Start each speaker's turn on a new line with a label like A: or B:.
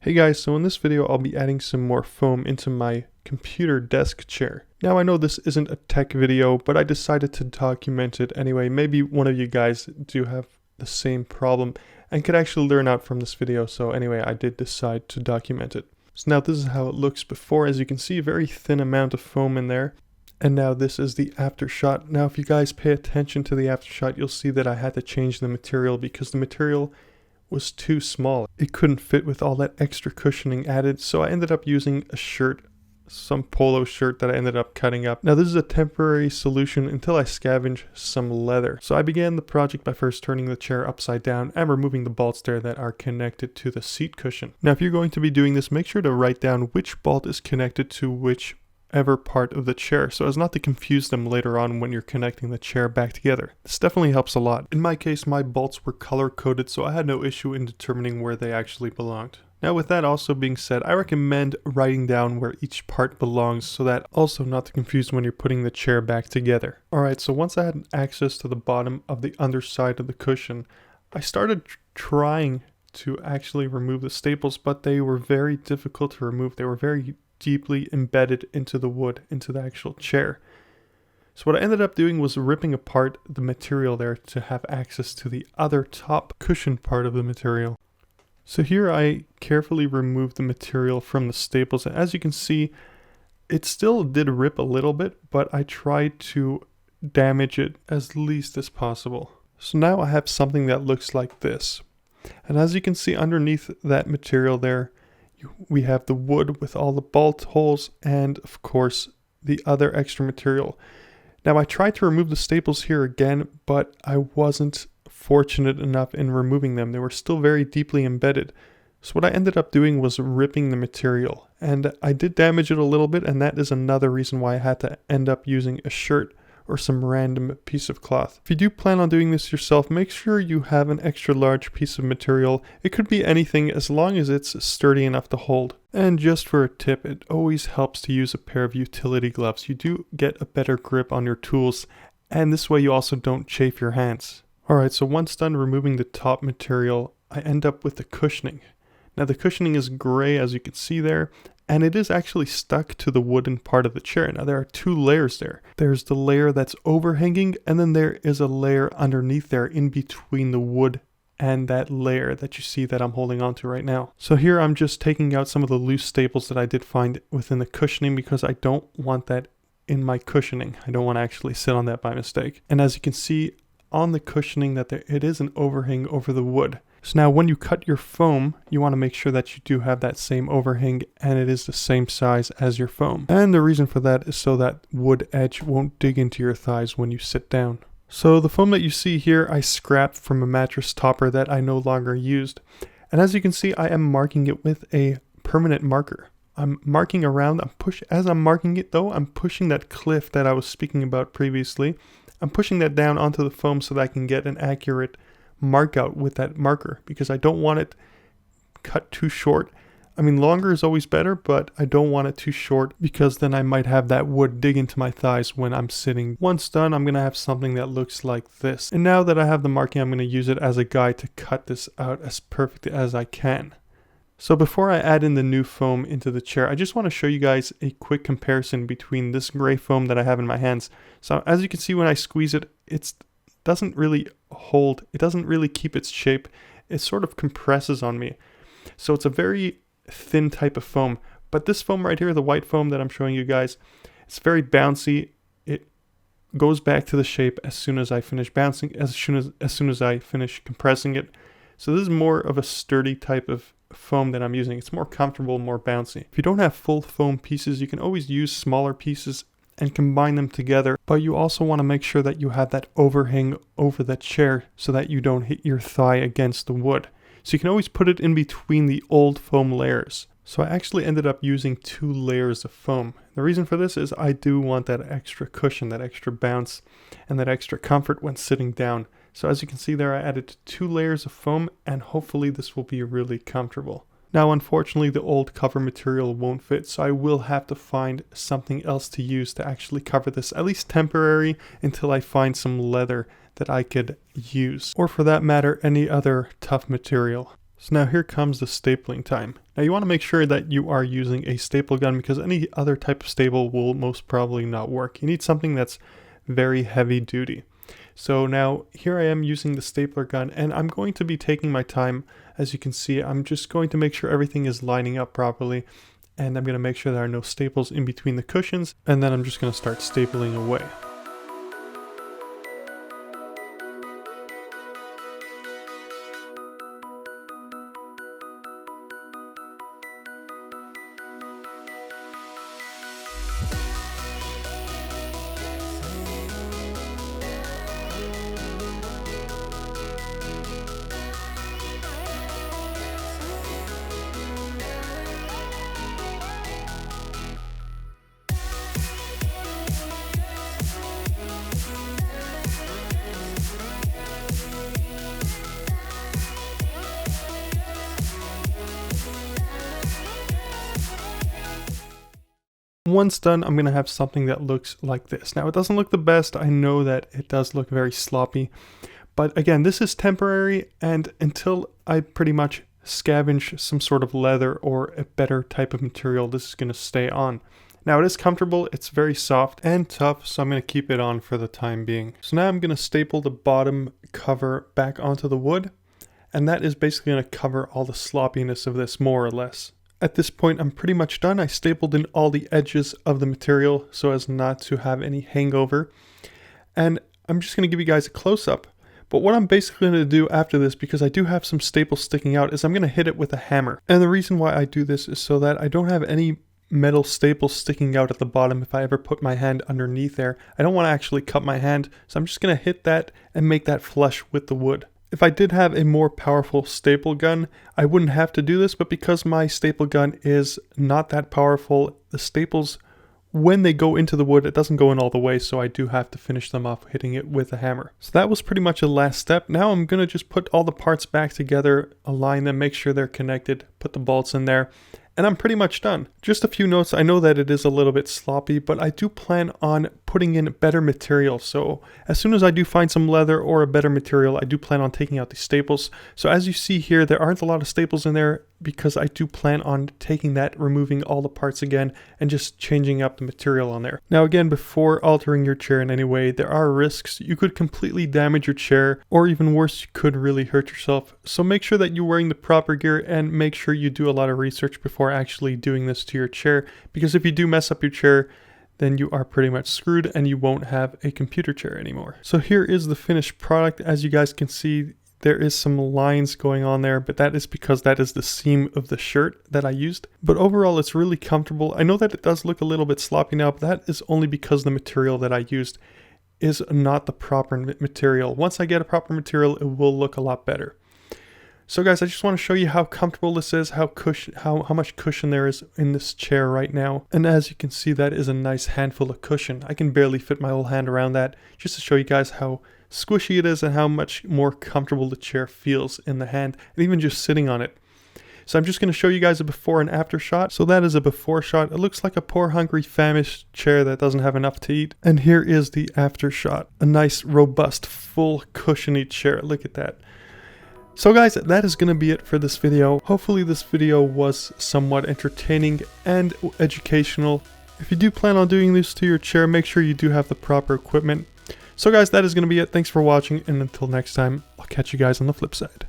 A: Hey guys, so in this video I'll be adding some more foam into my computer desk chair. Now I know this isn't a tech video, but I decided to document it anyway. Maybe one of you guys do have the same problem and could actually learn out from this video, so anyway I did decide to document it. So now this is how it looks before. As you can see, a very thin amount of foam in there. And now this is the after shot. Now if you guys pay attention to the after shot, you'll see that I had to change the material because the material was too small. It couldn't fit with all that extra cushioning added, so I ended up using a shirt, some polo shirt that I ended up cutting up. Now this is a temporary solution until I scavenge some leather. So I began the project by first turning the chair upside down and removing the bolts there that are connected to the seat cushion. Now if you're going to be doing this, make sure to write down which bolt is connected to whichever part of the chair so as not to confuse them later on when you're connecting the chair back together. This definitely helps a lot. In my case, my bolts were color coded, so I had no issue in determining where they actually belonged. Now with that also being said, I recommend writing down where each part belongs so that also not to confuse when you're putting the chair back together. Alright, so once I had access to the bottom of the underside of the cushion, I started trying to actually remove the staples, but they were very difficult to remove. They were very deeply embedded into the wood, into the actual chair. So what I ended up doing was ripping apart the material there to have access to the other top cushion part of the material. So here I carefully removed the material from the staples, and as you can see, it still did rip a little bit, but I tried to damage it as least as possible. So now I have something that looks like this. And as you can see underneath that material there, we have the wood with all the bolt holes and of course the other extra material. Now I tried to remove the staples here again, but I wasn't fortunate enough in removing them. They were still very deeply embedded. So what I ended up doing was ripping the material, and I did damage it a little bit, and that is another reason why I had to end up using a shirt or some random piece of cloth. If you do plan on doing this yourself, make sure you have an extra large piece of material. It could be anything as long as it's sturdy enough to hold. And just for a tip, it always helps to use a pair of utility gloves. You do get a better grip on your tools, and this way you also don't chafe your hands. Alright, so once done removing the top material, I end up with the cushioning. Now the cushioning is gray, as you can see there, and it is actually stuck to the wooden part of the chair. Now there are two layers there. There's the layer that's overhanging, and then there is a layer underneath there in between the wood and that layer that you see that I'm holding on to right now. So here I'm just taking out some of the loose staples that I did find within the cushioning because I don't want that in my cushioning. I don't want to actually sit on that by mistake. And as you can see on the cushioning that it is an overhang over the wood. So now when you cut your foam, you want to make sure that you do have that same overhang and it is the same size as your foam. And the reason for that is so that wood edge won't dig into your thighs when you sit down. So the foam that you see here, I scrapped from a mattress topper that I no longer used. And as you can see, I am marking it with a permanent marker. I'm marking around, as I'm marking it though, I'm pushing that cliff that I was speaking about previously. I'm pushing that down onto the foam so that I can get an accurate mark out with that marker because I don't want it cut too short. I mean, longer is always better, but I don't want it too short because then I might have that wood dig into my thighs when I'm sitting. Once done, I'm going to have something that looks like this. And now that I have the marking, I'm going to use it as a guide to cut this out as perfectly as I can. So before I add in the new foam into the chair, I just want to show you guys a quick comparison between this gray foam that I have in my hands. So as you can see when I squeeze it, it doesn't really hold, it doesn't really keep its shape. It sort of compresses on me. So it's a very thin type of foam. But this foam right here, the white foam that I'm showing you guys, it's very bouncy. It goes back to the shape as soon as I finish bouncing, as soon as I finish compressing it. So this is more of a sturdy type of foam that I'm using. It's more comfortable, more bouncy. If you don't have full foam pieces, you can always use smaller pieces and combine them together, but you also want to make sure that you have that overhang over the chair so that you don't hit your thigh against the wood. So you can always put it in between the old foam layers. So I actually ended up using 2 layers of foam. The reason for this is I do want that extra cushion, that extra bounce, and that extra comfort when sitting down. So as you can see there, I added 2 layers of foam, and hopefully this will be really comfortable. Now unfortunately the old cover material won't fit, so I will have to find something else to use to actually cover this, at least temporary, until I find some leather that I could use, or for that matter any other tough material. So now here comes the stapling time. Now you want to make sure that you are using a staple gun because any other type of staple will most probably not work. You need something that's very heavy duty. So now here I am using the stapler gun, and I'm going to be taking my time. As you can see, I'm just going to make sure everything is lining up properly, and I'm going to make sure there are no staples in between the cushions, and then I'm just going to start stapling away. Once done, I'm going to have something that looks like this. Now, it doesn't look the best. I know that it does look very sloppy. But again, this is temporary, and until I pretty much scavenge some sort of leather or a better type of material, this is going to stay on. Now, it is comfortable. It's very soft and tough, so I'm going to keep it on for the time being. So now I'm going to staple the bottom cover back onto the wood, and that is basically going to cover all the sloppiness of this, more or less. At this point, I'm pretty much done. I stapled in all the edges of the material so as not to have any hangover. And I'm just going to give you guys a close-up. But what I'm basically going to do after this, because I do have some staples sticking out, is I'm going to hit it with a hammer. And the reason why I do this is so that I don't have any metal staples sticking out at the bottom if I ever put my hand underneath there. I don't want to actually cut my hand, so I'm just going to hit that and make that flush with the wood. If I did have a more powerful staple gun, I wouldn't have to do this, but because my staple gun is not that powerful, the staples, when they go into the wood, it doesn't go in all the way, so I do have to finish them off hitting it with a hammer. So that was pretty much the last step. Now I'm going to just put all the parts back together, align them, make sure they're connected, put the bolts in there, and I'm pretty much done. Just a few notes. I know that it is a little bit sloppy, but I do plan on putting in better material. So as soon as I do find some leather or a better material, I do plan on taking out these staples. So as you see here, there aren't a lot of staples in there because I do plan on taking that, removing all the parts again, and just changing up the material on there. Now again, before altering your chair in any way, there are risks. You could completely damage your chair, or even worse, you could really hurt yourself. So make sure that you're wearing the proper gear, and make sure you do a lot of research before actually doing this to your chair, because if you do mess up your chair, then you are pretty much screwed and you won't have a computer chair anymore. So here is the finished product. As you guys can see, there is some lines going on there, but that is because that is the seam of the shirt that I used. But overall, it's really comfortable. I know that it does look a little bit sloppy now, but that is only because the material that I used is not the proper material. Once I get a proper material, it will look a lot better. So guys, I just want to show you how comfortable this is, how much cushion there is in this chair right now. And as you can see, that is a nice handful of cushion. I can barely fit my whole hand around that, just to show you guys how squishy it is and how much more comfortable the chair feels in the hand, and even just sitting on it. So I'm just going to show you guys a before and after shot. So that is a before shot. It looks like a poor, hungry, famished chair that doesn't have enough to eat. And here is the after shot. A nice, robust, full, cushiony chair. Look at that. So guys, that is going to be it for this video. Hopefully this video was somewhat entertaining and educational. If you do plan on doing this to your chair, make sure you do have the proper equipment. So guys, that is going to be it. Thanks for watching, and until next time, I'll catch you guys on the flip side.